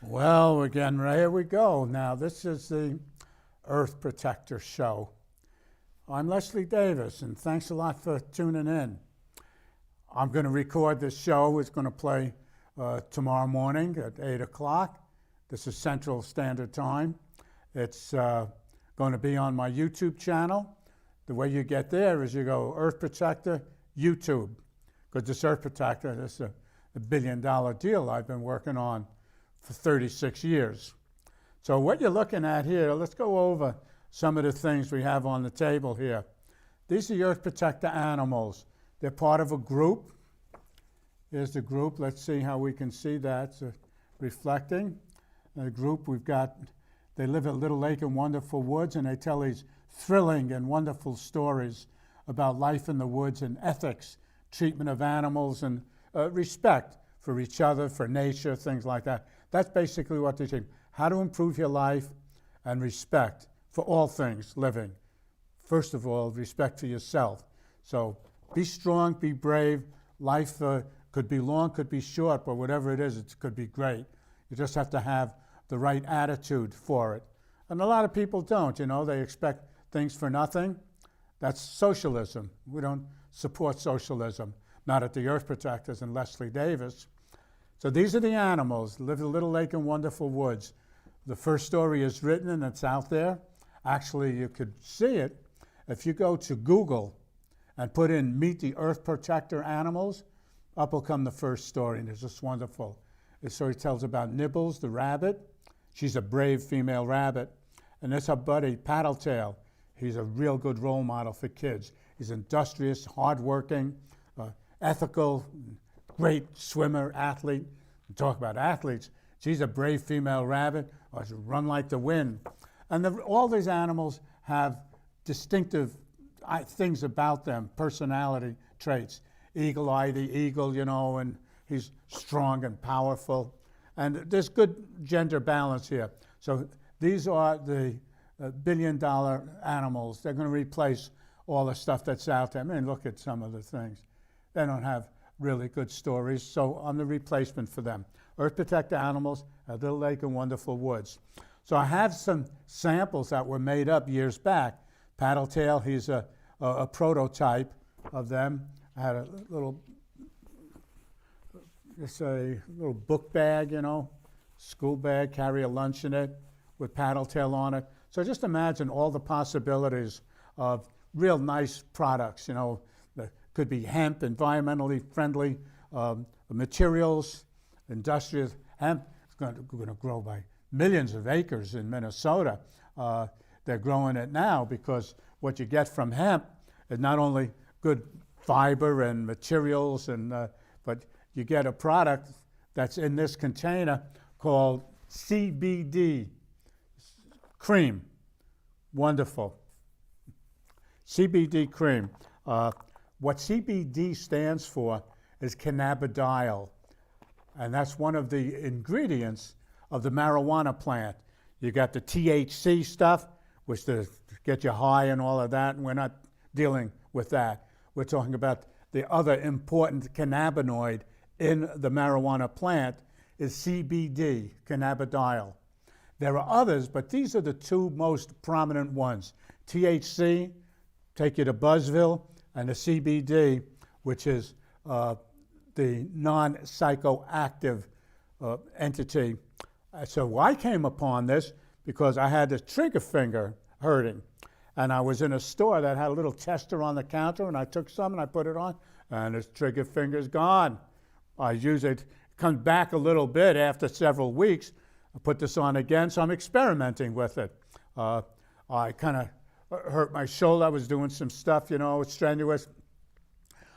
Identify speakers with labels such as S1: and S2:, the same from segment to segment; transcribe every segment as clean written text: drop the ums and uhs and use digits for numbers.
S1: Well, again, right here we go. Now, this is the Earth Protector Show. I'm Leslie Davis, and thanks a lot for tuning in. I'm going to record this show. It's going to play tomorrow morning at 8 o'clock. This is Central Standard Time. It's going to be on my YouTube channel. The way you get there is you go Earth Protector YouTube, because this Earth Protector, this is a billion-dollar deal I've been working on for 36 years. So what you're looking at here, let's go over some of the things we have on the table here. These are the Earth Protector animals. They're part of a group. Here's the group. Let's see how we can see that. So reflecting. The group we've got, they live at Little Lake in Wonderful Woods, and they tell these thrilling and wonderful stories about life in the woods and ethics, treatment of animals, and respect for each other, for nature, things like that. That's basically what they teach. How to improve your life and respect for all things living. First of all, respect for yourself. So be strong, be brave. Life could be long, could be short, but whatever it is, it could be great. You just have to have the right attitude for it. And a lot of people don't, they expect things for nothing. That's socialism. We don't support socialism, not at the Earth Protectors and Leslie Davis. So these are the animals, live at Little Lake in Wonderful Woods. The first story is written and it's out there. Actually, you could see it if you go to Google and put in Meet the Earth Protector Animals. Up will come the first story, and it's just wonderful. The story tells about Nibbles, the rabbit. She's a brave female rabbit. And that's her buddy, Paddletail. He's a real good role model for kids. He's industrious, hardworking, ethical, great swimmer, athlete. Talk about athletes. She's a brave female rabbit, or she run like the wind. And all these animals have distinctive things about them, personality traits. Eagle-eye, the eagle, and he's strong and powerful. And there's good gender balance here. So these are the billion-dollar animals. They're going to replace all the stuff that's out there. I mean, look at some of the things. They don't have really good stories, so I'm the replacement for them. Earth Protector Animals at Little Lake in Wonderful Woods. So I have some samples that were made up years back. Paddletail, he's a prototype of them. I had a little book bag, school bag, carry a lunch in it with Paddletail on it. So just imagine all the possibilities of real nice products, that could be hemp, environmentally friendly materials, industrial hemp. It's going to grow by millions of acres in Minnesota. They're growing it now because what you get from hemp is not only good fiber and materials, but you get a product that's in this container called CBD cream. Wonderful. CBD cream. What CBD stands for is cannabidiol, and that's one of the ingredients of the marijuana plant. You got the THC stuff, which to get you high and all of that, and we're not dealing with that. We're talking about the other important cannabinoid in the marijuana plant is CBD, cannabidiol. There are others, but these are the two most prominent ones. THC, take you to Buzzville, and the CBD, which is the non-psychoactive entity. So I came upon this because I had the trigger finger hurting. And I was in a store that had a little tester on the counter, and I took some and I put it on, and this trigger finger's gone. I use it, comes back a little bit after several weeks. I put this on again, so I'm experimenting with it. I kind of hurt my shoulder. I was doing some stuff, strenuous.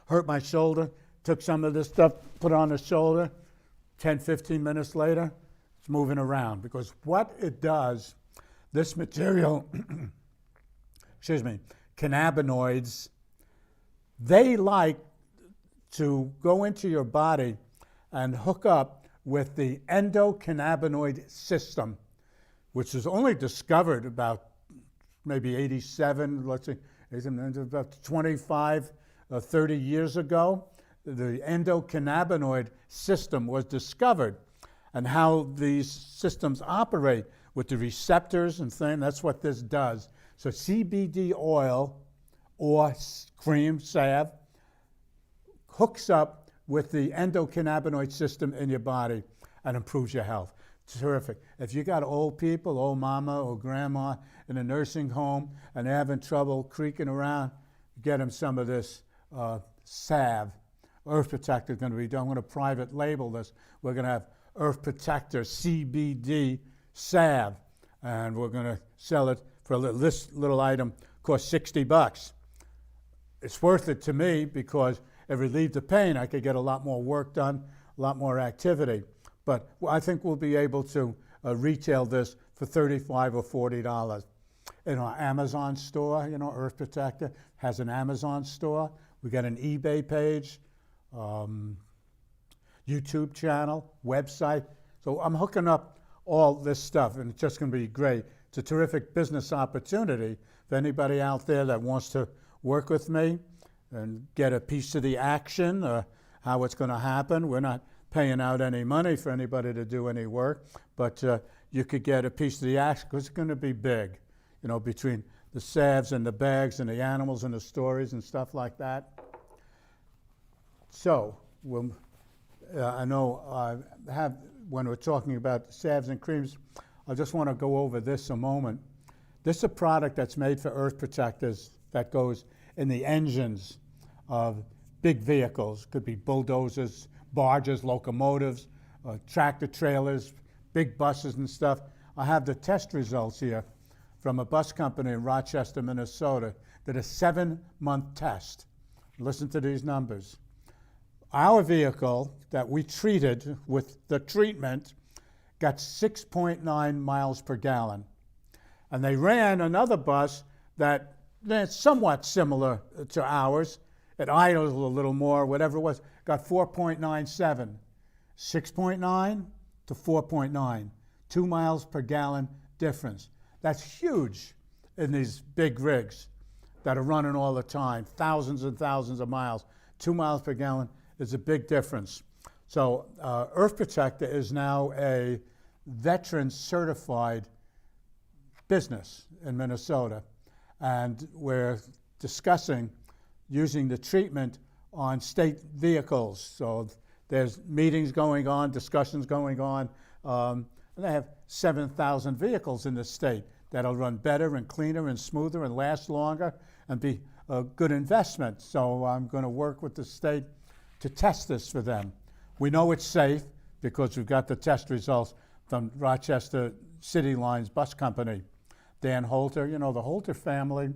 S1: Hurt my shoulder, took some of this stuff, put it on the shoulder. 10, 15 minutes later, it's moving around. Because what it does, this material, cannabinoids, they like to go into your body and hook up with the endocannabinoid system, which was only discovered about maybe 87, let's see, about 25, 30 years ago. The endocannabinoid system was discovered. and how these systems operate with the receptors and things. That's what this does. So CBD oil or cream, salve, hooks up with the endocannabinoid system in your body and improves your health. Terrific. If you got old people, old mama or grandma in a nursing home and they're having trouble creaking around, get them some of this salve. Earth Protector is going to be done. I'm going to private label this. We're going to have Earth Protector CBD salve, and we're going to sell it for this little item costs $60. It's worth it to me because it relieved the pain. I could get a lot more work done, a lot more activity. But I think we'll be able to retail this for $35 or $40. In our Amazon store, Earth Protector has an Amazon store. We got an eBay page, YouTube channel, website. So I'm hooking up all this stuff, and it's just going to be great. It's a terrific business opportunity for anybody out there that wants to work with me and get a piece of the action, how it's going to happen. We're not paying out any money for anybody to do any work, but you could get a piece of the action because it's going to be big, between the salves and the bags and the animals and the stories and stuff like that. So I know when we're talking about salves and creams, I just want to go over this a moment. This is a product that's made for Earth Protectors that goes in the engines of big vehicles. Could be bulldozers, barges, locomotives, tractor trailers, big buses and stuff. I have the test results here from a bus company in Rochester, Minnesota, did a 7-month test. Listen to these numbers. Our vehicle that we treated with the treatment got 6.9 miles per gallon. And they ran another bus that's somewhat similar to ours. It idled a little more, whatever it was, got 4.97. 6.9 to 4.9, 2 miles per gallon difference. That's huge in these big rigs that are running all the time, thousands and thousands of miles. 2 miles per gallon is a big difference. So Earth Protector is now a veteran certified business in Minnesota, and we're discussing using the treatment on state vehicles. So there's meetings going on, discussions going on, and they have 7,000 vehicles in the state that'll run better and cleaner and smoother and last longer and be a good investment. So I'm going to work with the state to test this for them. We know it's safe because we've got the test results from Rochester City Lines Bus Company. Dan Holter, the Holter family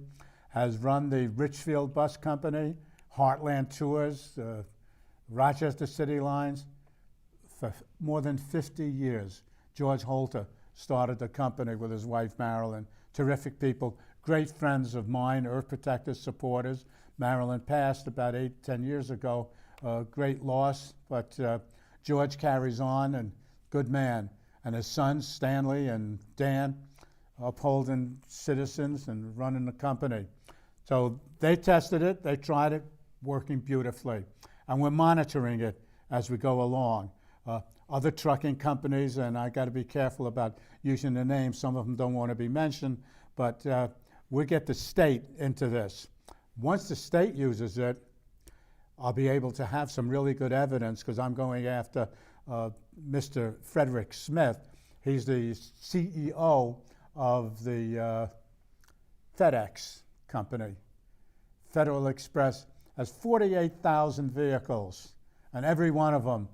S1: has run the Richfield Bus Company, Heartland Tours, Rochester City Lines for more than 50 years. George Holter started the company with his wife Marilyn. Terrific people, great friends of mine, Earth Protector supporters. Marilyn passed about 8-10 years ago. Great loss, but George carries on, and good man. And his sons, Stanley and Dan, upholding citizens and running the company. So they tested it, they tried it, working beautifully. And we're monitoring it as we go along. Other trucking companies, and I got to be careful about using the names, some of them don't want to be mentioned, but we get the state into this. Once the state uses it, I'll be able to have some really good evidence because I'm going after Mr. Frederick Smith. He's the CEO of the FedEx company. Federal Express has 48,000 vehicles, and every one of them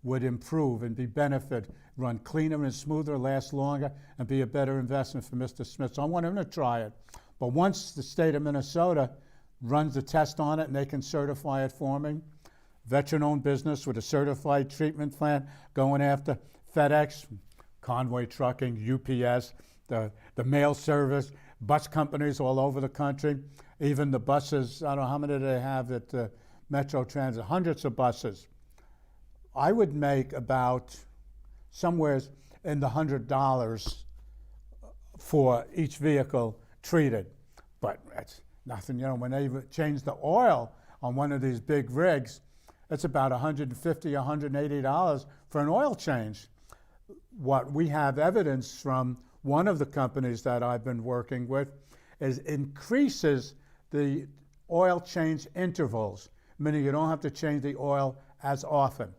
S1: would improve and be benefit, run cleaner and smoother, last longer, and be a better investment for Mr. Smith. So I want him to try it. But once the state of Minnesota runs the test on it and they can certify it for me, veteran-owned business with a certified treatment plan going after FedEx, Convoy Trucking, UPS, the mail service, bus companies all over the country, even the buses. I don't know how many they have at Metro Transit, hundreds of buses. I would make about somewhere in the $100 for each vehicle treated. But that's nothing, when they change the oil on one of these big rigs, it's about $150, $180 for an oil change. what we have evidence from one of the companies that I've been working with is increases the oil change intervals, meaning you don't have to change the oil as often.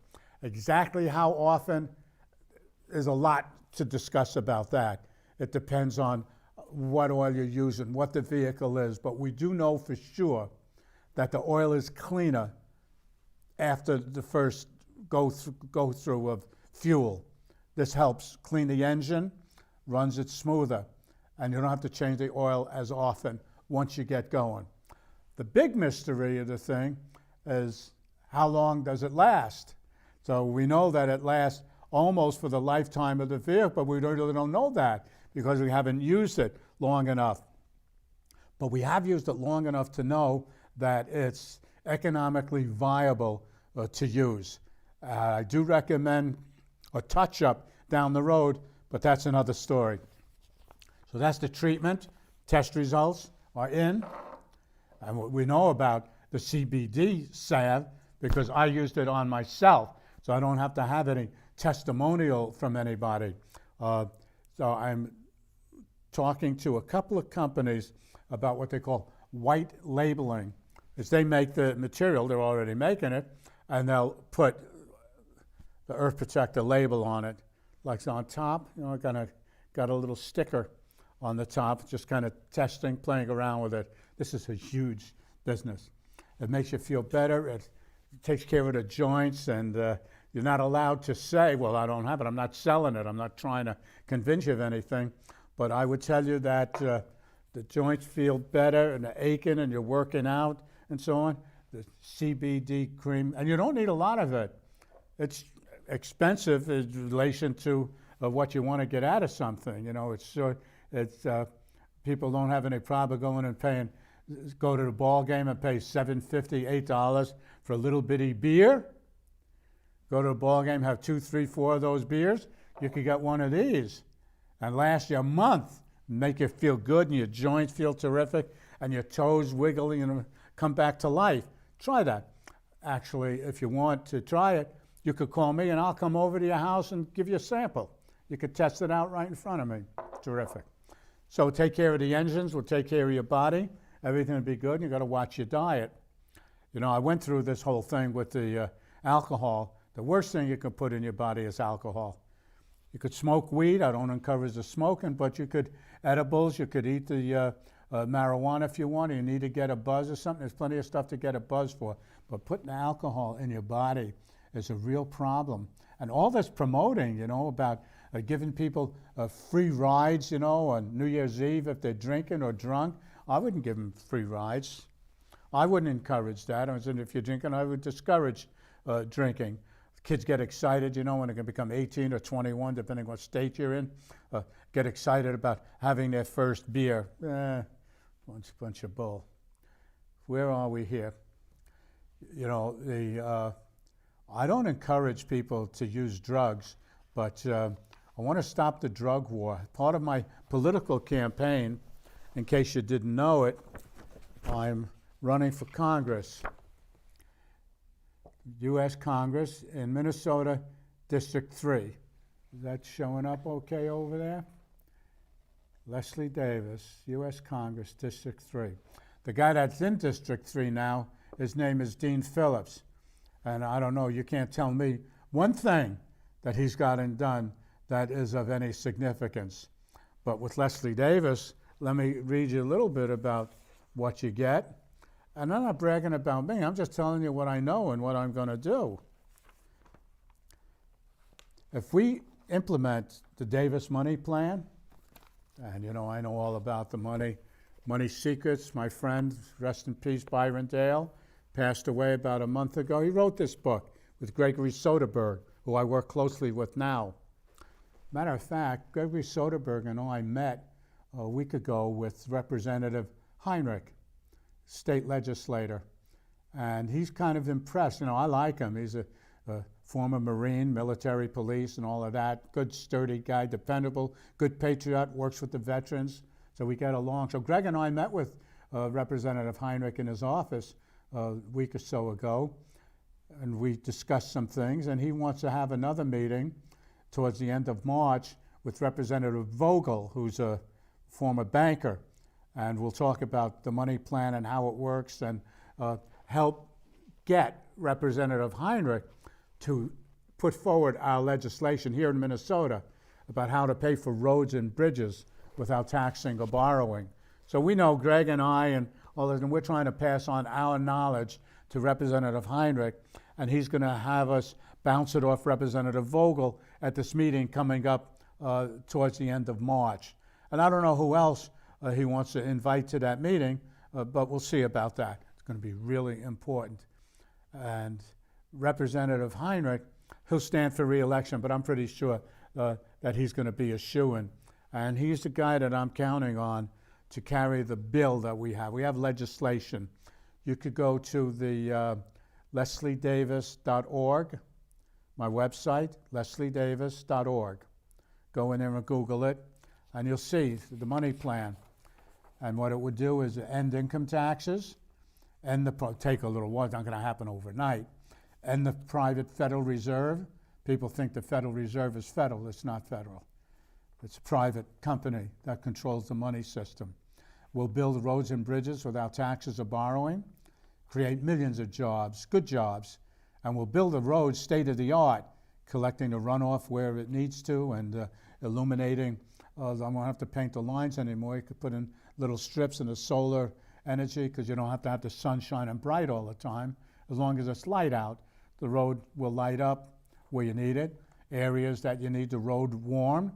S1: Exactly how often is a lot to discuss about that. It depends on what oil you're using, what the vehicle is, but we do know for sure that the oil is cleaner after the first go through of fuel. This helps clean the engine, runs it smoother, and you don't have to change the oil as often once you get going. The big mystery of the thing is how long does it last? So we know that it lasts almost for the lifetime of the vehicle, but we really don't know that because we haven't used it long enough. But we have used it long enough to know that it's economically viable to use. I do recommend a touch-up down the road, but that's another story. So that's the treatment. Test results are in. And what we know about the CBD salve, because I used it on myself, so I don't have to have any testimonial from anybody. So I'm talking to a couple of companies about what they call white labeling. Is they make the material, they're already making it, and they'll put the Earth Protector label on it. Like on top, you know, got a little sticker on the top, just kind of testing, playing around with it. This is a huge business. It makes you feel better. It takes care of the joints, and you're not allowed to say, well, I don't have it. I'm not selling it. I'm not trying to convince you of anything. But I would tell you that the joints feel better, and the aching, and you're working out, and so on. The CBD cream, and you don't need a lot of it. It's expensive in relation to what you want to get out of something. You know, people don't have any problem going and go to the ball game and pay $7.50, $8 for a little bitty beer. Go to a ball game, have 2, 3, 4 of those beers. You could get one of these and last you a month, make you feel good, and your joints feel terrific, and your toes wiggling and come back to life. Try that. Actually, if you want to try it, you could call me and I'll come over to your house and give you a sample. You could test it out right in front of me. Terrific. So take care of the engines, we'll take care of your body, everything will be good, and you got to watch your diet. You know, I went through this whole thing with the alcohol. The worst thing you can put in your body is alcohol. You could smoke weed. I don't encourage the smoking, but you could edibles, you could eat the marijuana if you want, or you need to get a buzz or something. There's plenty of stuff to get a buzz for. But putting alcohol in your body is a real problem. And all this promoting, you know, about giving people free rides, you know, on New Year's Eve if they're drinking or drunk. I wouldn't give them free rides. I wouldn't encourage that. I said, if you're drinking, I would discourage drinking. Kids get excited, you know, when they can become 18 or 21, depending what state you're in, get excited about having their first beer. Bunch of bull. Where are we here? You know, I don't encourage people to use drugs, but I want to stop the drug war. Part of my political campaign, in case you didn't know it, I'm running for Congress. U.S. Congress in Minnesota, District 3. Is that showing up okay over there? Leslie Davis, U.S. Congress, District 3. The guy that's in District 3 now, his name is Dean Phillips. And I don't know, you can't tell me one thing that he's gotten done that is of any significance. But with Leslie Davis, let me read you a little bit about what you get. And I'm not bragging about me, I'm just telling you what I know and what I'm going to do. If we implement the Davis Money Plan, and you know, I know all about the money secrets. My friend, rest in peace, Byron Dale, passed away about a month ago. He wrote this book with Gregory Soderbergh, who I work closely with now. Matter of fact, Gregory Soderbergh and I met a week ago with Representative Heinrich, state legislator, and he's kind of impressed. You know, I like him. He's a former Marine, military police, and all of that. Good, sturdy guy, dependable, good patriot, works with the veterans, so we get along. So Greg and I met with Representative Heinrich in his office a week or so ago, and we discussed some things, and he wants to have another meeting towards the end of March with Representative Vogel, who's a former banker, and we'll talk about the money plan and how it works, and help get Representative Heinrich to put forward our legislation here in Minnesota about how to pay for roads and bridges without taxing or borrowing. So we know Greg and I and others, and we're trying to pass on our knowledge to Representative Heinrich, and he's going to have us bounce it off Representative Vogel at this meeting coming up towards the end of March. And I don't know who else he wants to invite to that meeting, but we'll see about that. It's going to be really important. And Representative Heinrich, he'll stand for re-election, but I'm pretty sure that he's going to be a shoo-in. And he's the guy that I'm counting on to carry the bill that we have. We have legislation. You could go to the lesliedavis.org, my website, lesliedavis.org. Go in there and Google it, and you'll see the money plan. And what it would do is end income taxes, take a little while, it's not going to happen overnight, end the private Federal Reserve. People think the Federal Reserve is federal. It's not federal. It's a private company that controls the money system. We'll build roads and bridges without taxes or borrowing, create millions of jobs, good jobs, and we'll build the roads state-of-the-art, collecting the runoff where it needs to and illuminating. I won't have to paint the lines anymore. You could put in little strips in the solar energy because you don't have to have the sun shining bright all the time. As long as it's light out, the road will light up where you need it. Areas that you need the road warm,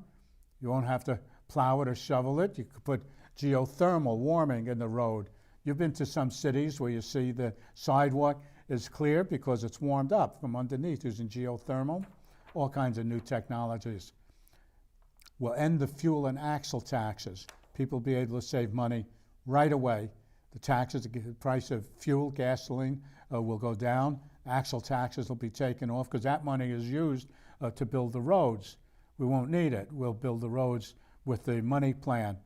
S1: you won't have to plow it or shovel it. You could put geothermal warming in the road. You've been to some cities where you see the sidewalk is clear because it's warmed up from underneath using geothermal, all kinds of new technologies. We'll end the fuel and axle taxes. People will be able to save money right away. The taxes, the price of fuel, gasoline will go down. Axle taxes will be taken off because that money is used to build the roads. We won't need it. We'll build the roads with the money plan.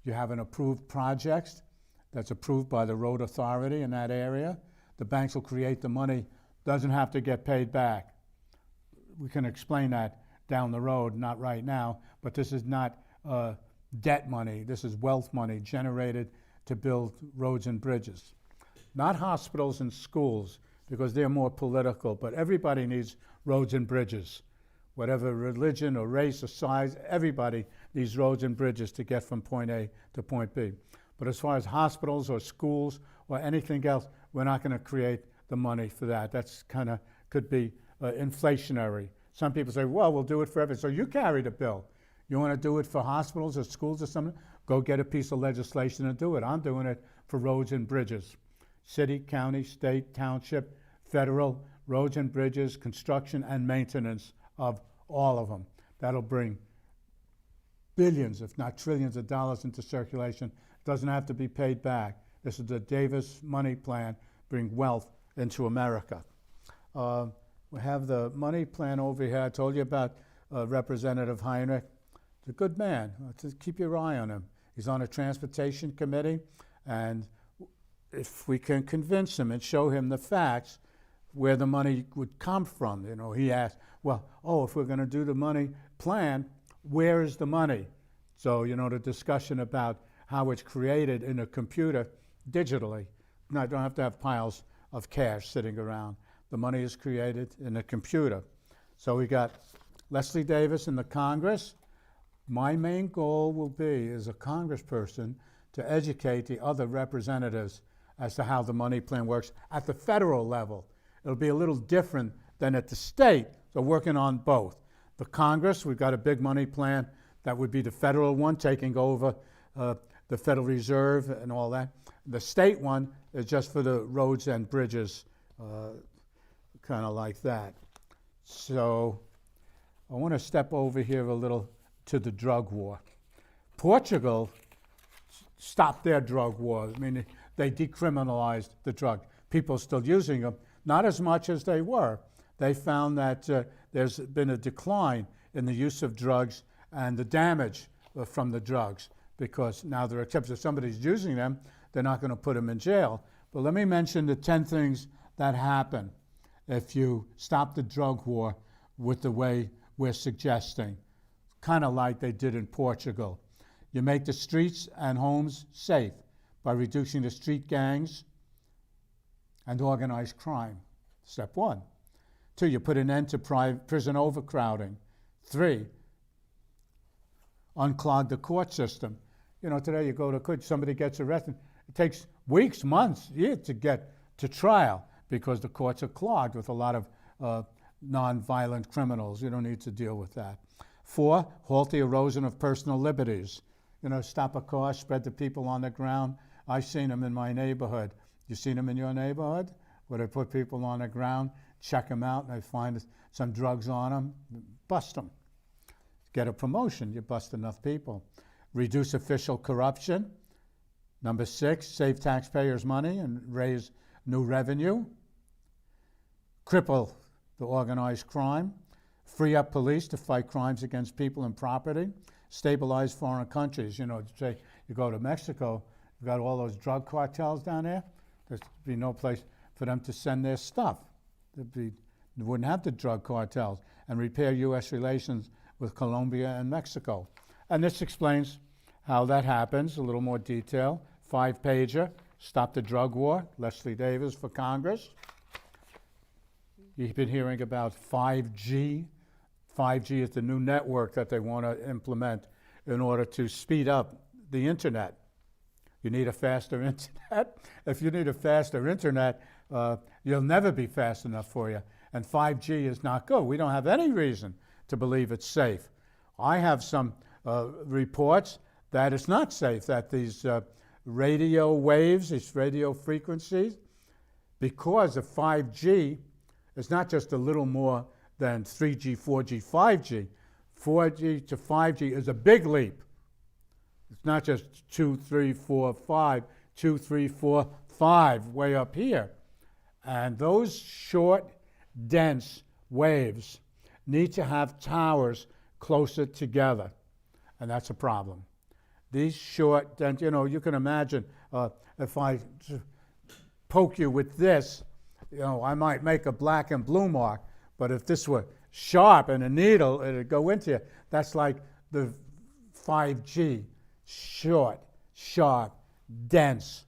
S1: You have an approved project that's approved by the road authority in that area. The banks will create the money, doesn't have to get paid back. We can explain that down the road, not right now, but this is not debt money. This is wealth money generated to build roads and bridges. Not hospitals and schools, because they're more political, but everybody needs roads and bridges. Whatever religion or race or size, everybody needs roads and bridges to get from point A to point B. But as far as hospitals or schools or anything else, we're not going to create the money for that. That's kind of could be inflationary. Some people say, well, we'll do it for everything. So you carry the bill. You want to do it for hospitals or schools or something? Go get a piece of legislation and do it. I'm doing it for roads and bridges. City, county, state, township, federal, roads and bridges, construction and maintenance of all of them. That'll bring billions, if not trillions of dollars into circulation. It doesn't have to be paid back. This is the Davis money plan, bring wealth into America. We have the money plan over here. I told you about Representative Heinrich. He's a good man. Just keep your eye on him. He's on a transportation committee, and if we can convince him and show him the facts where the money would come from. You know, he asked, well, if we're going to do the money plan, where is the money? So, you know, the discussion about how it's created in a computer digitally. No, you don't have to have piles of cash sitting around. The money is created in a computer. So we got Leslie Davis in the Congress. My main goal will be, as a congressperson, to educate the other representatives as to how the money plan works at the federal level. It'll be a little different than at the state, so working on both. The Congress, we've got a big money plan that would be the federal one, taking over the Federal Reserve and all that. The state one is just for the roads and bridges, kind of like that. So I want to step over here a little to the drug war. Portugal stopped their drug war. I mean, they decriminalized the drug. People are still using them, not as much as they were. They found that there's been a decline in the use of drugs and the damage from the drugs, because now they're accepted. If somebody's using them, they're not going to put them in jail. But let me mention the 10 things that happen if you stop the drug war with the way we're suggesting, kind of like they did in Portugal. You make the streets and homes safe by reducing the street gangs and organized crime. Step one. 2, you put an end to prison overcrowding. 3, unclog the court system. You know, today you go to court, somebody gets arrested. It takes weeks, months, years to get to trial because the courts are clogged with a lot of non-violent criminals. You don't need to deal with that. 4, halt the erosion of personal liberties. You know, stop a car, spread the people on the ground. I've seen them in my neighborhood. You seen them in your neighborhood? Where they put people on the ground, check them out, and they find some drugs on them, bust them. Get a promotion, you bust enough people. Reduce official corruption. Number 6, save taxpayers' money and raise new revenue. Cripple the organized crime. Free up police to fight crimes against people and property. Stabilize foreign countries. You know, say you go to Mexico, you've got all those drug cartels down there. There'd be no place for them to send their stuff. They wouldn't have the drug cartels. And repair U.S. relations with Colombia and Mexico. And this explains how that happens, a little more detail. 5-pager, Stop the Drug War, Leslie Davis for Congress. You've been hearing about 5G. 5G is the new network that they want to implement in order to speed up the internet. You need a faster internet. If you need a faster internet, you'll never be fast enough for you. And 5G is not good. We don't have any reason to believe it's safe. I have some reports that it's not safe, that these radio waves, these radio frequencies, because of 5G, it's not just a little more than 3G, 4G, 5G. 4G to 5G is a big leap. It's not just 2, 3, 4, 5, 2, 3, 4, 5 way up here. And those short, dense waves need to have towers closer together, and that's a problem. These short, dense, you know, you can imagine if I poke you with this, you know, I might make a black and blue mark, but if this were sharp and a needle, it'd go into you. That's like the 5G, short, sharp, dense,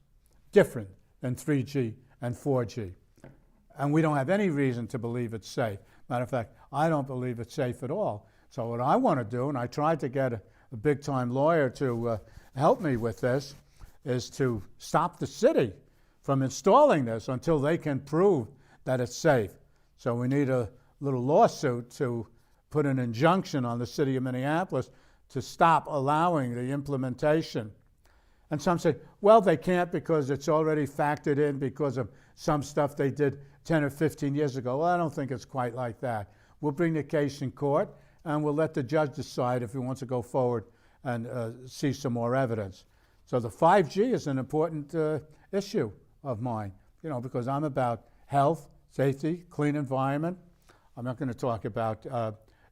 S1: different than 3G and 4G. And we don't have any reason to believe it's safe. Matter of fact, I don't believe it's safe at all. So what I want to do, and I tried to get a big-time lawyer to help me with this, is to stop the city from installing this until they can prove that it's safe. So we need a little lawsuit to put an injunction on the city of Minneapolis to stop allowing the implementation. And some say, well, they can't because it's already factored in because of some stuff they did 10 or 15 years ago. Well, I don't think it's quite like that. We'll bring the case in court, and we'll let the judge decide if he wants to go forward and see some more evidence. So the 5G is an important issue of mine, you know, because I'm about health, safety, clean environment. I'm not going to talk about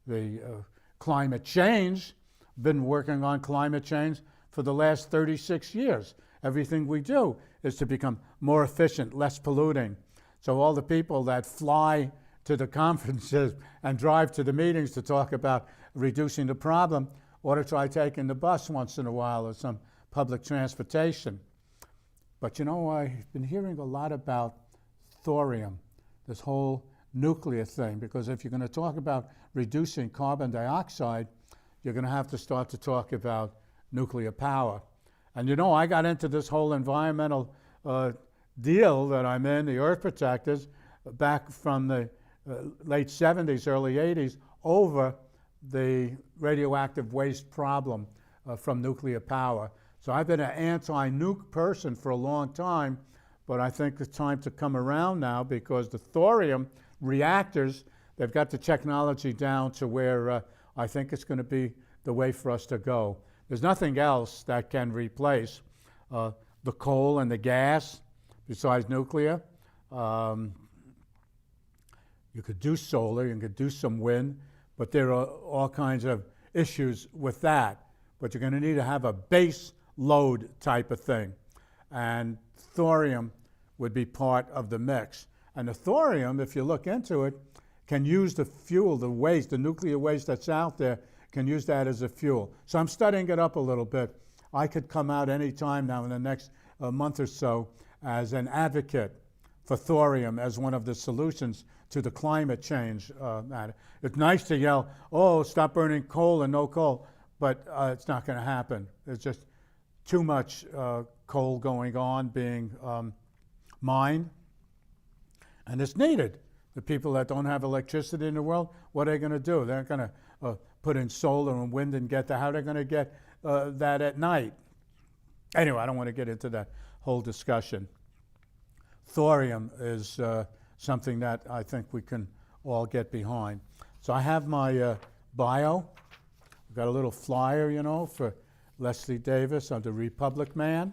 S1: the climate change. Been working on climate change for the last 36 years. Everything we do is to become more efficient, less polluting. So all the people that fly to the conferences and drive to the meetings to talk about reducing the problem ought to try taking the bus once in a while or some public transportation. But you know, I've been hearing a lot about thorium, this whole nuclear thing, because if you're going to talk about reducing carbon dioxide, you're going to have to start to talk about nuclear power. And you know, I got into this whole environmental deal that I'm in, the Earth Protectors, back from the late 70s, early 80s, over the radioactive waste problem from nuclear power. So I've been an anti-nuke person for a long time, but I think it's time to come around now because the thorium reactors, they've got the technology down to where I think it's going to be the way for us to go. There's nothing else that can replace the coal and the gas besides nuclear. You could do solar, you could do some wind, but there are all kinds of issues with that. But you're going to need to have a base load type of thing. And thorium would be part of the mix. And the thorium, if you look into it, can use the fuel, the waste, the nuclear waste that's out there, can use that as a fuel. So I'm studying it up a little bit. I could come out any time now in the next month or so as an advocate for thorium as one of the solutions to the climate change matter. It's nice to yell, oh, stop burning coal and no coal, but it's not going to happen. There's just too much coal going on, being mined, and it's needed. The people that don't have electricity in the world, what are they going to do? They're going to put in solar and wind and get that. How are they going to get that at night? Anyway, I don't want to get into that whole discussion. Thorium is something that I think we can all get behind. So I have my bio. I've got a little flyer, you know, for Leslie Davis. I'm the Republic Man.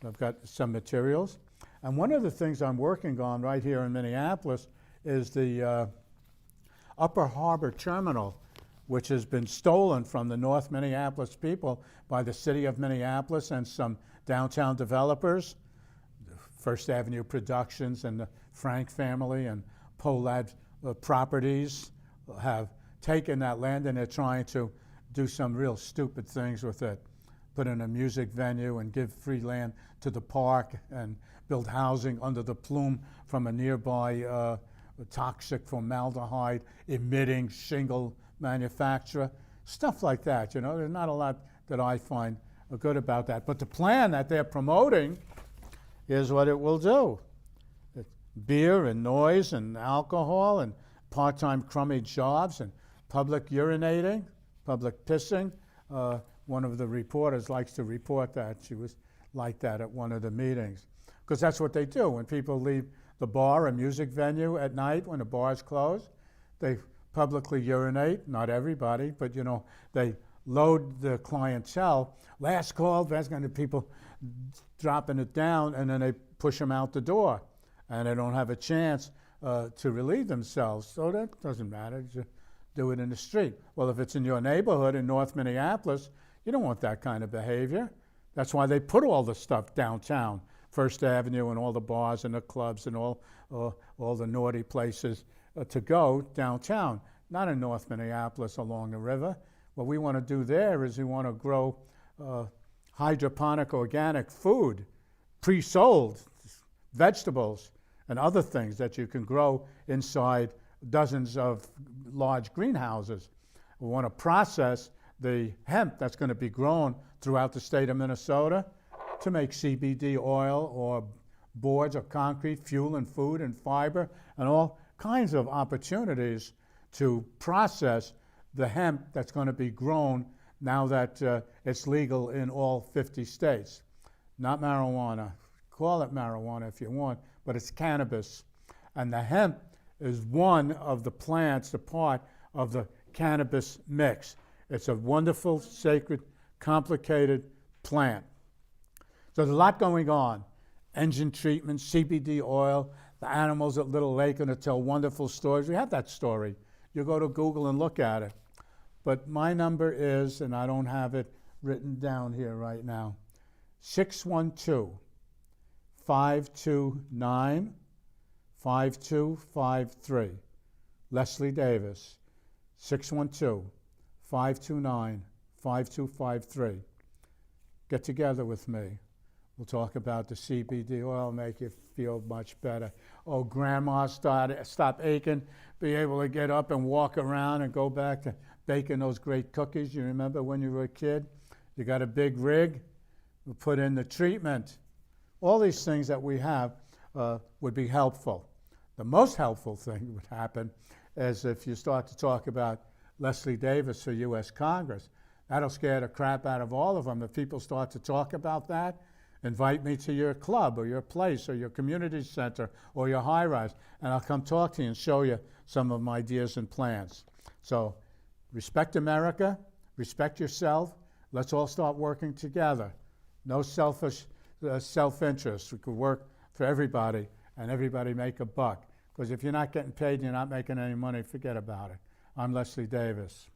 S1: I've got some materials. And one of the things I'm working on right here in Minneapolis is the Upper Harbor Terminal, which has been stolen from the North Minneapolis people by the city of Minneapolis and some downtown developers. First Avenue Productions and the Frank family and Polad Properties have taken that land, and they're trying to do some real stupid things with it. Put in a music venue and give free land to the park and build housing under the plume from a nearby toxic formaldehyde emitting shingle manufacturer. Stuff like that, you know. There's not a lot that I find good about that. But the plan that they're promoting is what it will do. Beer and noise and alcohol and part-time crummy jobs and public urinating, public pissing. One of the reporters likes to report that. She was like that at one of the meetings. Because that's what they do. When people leave the bar or music venue at night when the bar is closed, they publicly urinate. Not everybody, but you know, they load the clientele. Last call, that's kind of people dropping it down, and then they push them out the door, and they don't have a chance to relieve themselves. So that doesn't matter. Just do it in the street. Well, if it's in your neighborhood in North Minneapolis, you don't want that kind of behavior. That's why they put all the stuff downtown, First Avenue, and all the bars and the clubs and all the naughty places to go downtown, not in North Minneapolis along the river. What we want to do there is we want to grow hydroponic organic food, pre-sold vegetables and other things that you can grow inside dozens of large greenhouses. We want to process the hemp that's going to be grown throughout the state of Minnesota to make CBD oil or boards or concrete, fuel and food and fiber, and all kinds of opportunities to process the hemp that's going to be grown now that it's legal in all 50 states. Not marijuana. Call it marijuana if you want, but it's cannabis. And the hemp is one of the plants, the part of the cannabis mix. It's a wonderful, sacred, complicated plant. So there's a lot going on. Engine treatment, CBD oil, the animals at Little Lake are going to tell wonderful stories. We have that story. You go to Google and look at it. But my number is, and I don't have it written down here right now, 612-529-5253. Leslie Davis, 612-529-5253. Get together with me. We'll talk about the CBD oil, make you feel much better. Oh, grandma stop aching, be able to get up and walk around and go back to baking those great cookies. You remember when you were a kid? You got a big rig, we put in the treatment. All these things that we have would be helpful. The most helpful thing that would happen is if you start to talk about Leslie Davis for U.S. Congress. That'll scare the crap out of all of them. If people start to talk about that, invite me to your club or your place or your community center or your high-rise, and I'll come talk to you and show you some of my ideas and plans. So respect America, respect yourself. Let's all start working together. No selfish self-interest. We could work for everybody and everybody make a buck. Because if you're not getting paid and you're not making any money, forget about it. I'm Leslie Davis.